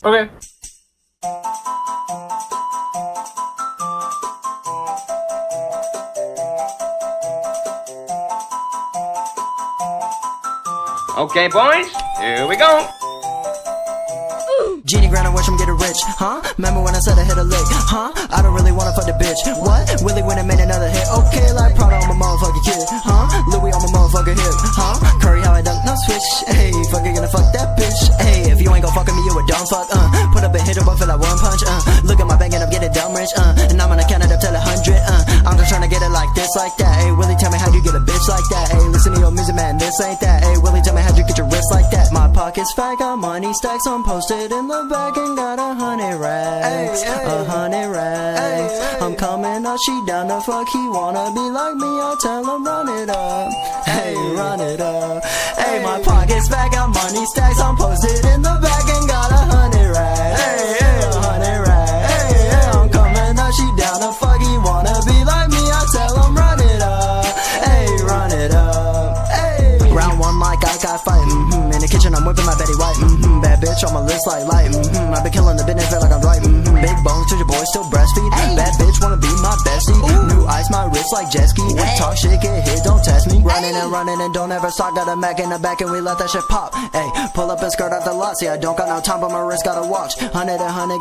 Okay. Okay, boys, here we go. Genie grinding, watch him get rich, huh? Remember when I said I hit a lick, huh? I don't really wanna fuck the bitch, what? Willy went and made another hit, okay, like Prada on my motherfucking kid, huh? Louis on my motherfucking hip, huh? Curry how I dunk, no switch, hey, fucking gonna fuck that bitch, hey, if you ain't gon' fuck with me, you a dumb fuck, put up a hit up, I feel like one punch, look at my bank and I'm getting dumb rich, and I'm gonna count it up till 100, I'm just trying to get it like this, like that, hey, Willy, tell me how'd you get a bitch like that, hey, listen to your music, man, this ain't that, hey, Willy, tell me how'd you get your wrist like that, my pocket's fat, got money stacks, I'm posted in the bag and got 100 racks, 100 racks, I'm coming up, she down the fuck, he wanna be like me, I tell him run it up, hey, run it up, hey, my pocket's fat, got money stacks, I'm posted in the bag and got 100 racks, hey, 100 racks, hey, I'm coming up, she down the fuck, he wanna be like me, I tell him run it up, hey, run it up, hey, round one like I got fight, in the kitchen I'm whipping my Betty White, bad bitch on my list like light, I been killing the business, feel like I'm right, big bones to your boy, still breastfeed, bad bitch wanna be my bestie, new ice, my wrist like jet ski, talk shit, get hit, don't test me, running and don't ever stop, got a Mac in the back and we let that shit pop, hey, pull up and skirt out the lot, see I don't got no time but my wrist got a watch, 100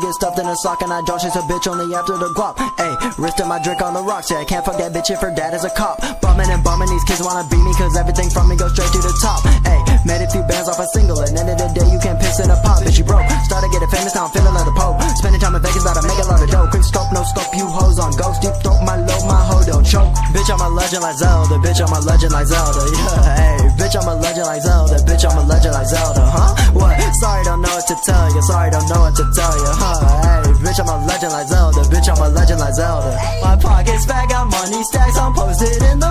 get stuffed in a sock and I don't chase a bitch only after the guap, hey, wrist in my drink on the rocks, yeah, I can't fuck that bitch if her dad is a cop, bumming and bumming, these kids wanna beat me cause everything from me goes straight to the top, hey, made a few bands off a single, and end of the day you can't piss in a pop, bitch you broke, started getting famous now I'm feeling like the Pope, spending time in Vegas about to make a lot of dough, quick scope, no scope, you hoes on ghost, deep throat, my low, my hoe don't choke, bitch I'm a legend like Zelda, bitch I'm a legend like Zelda, yeah, hey, bitch I'm a legend like Zelda, bitch I'm a legend like Zelda, huh, what, sorry don't know what to tell you, sorry don't know what to tell you, huh, hey, bitch I'm a legend like Zelda, bitch I'm a legend like Zelda, my pocket's fat, got money stacks, I'm posted in the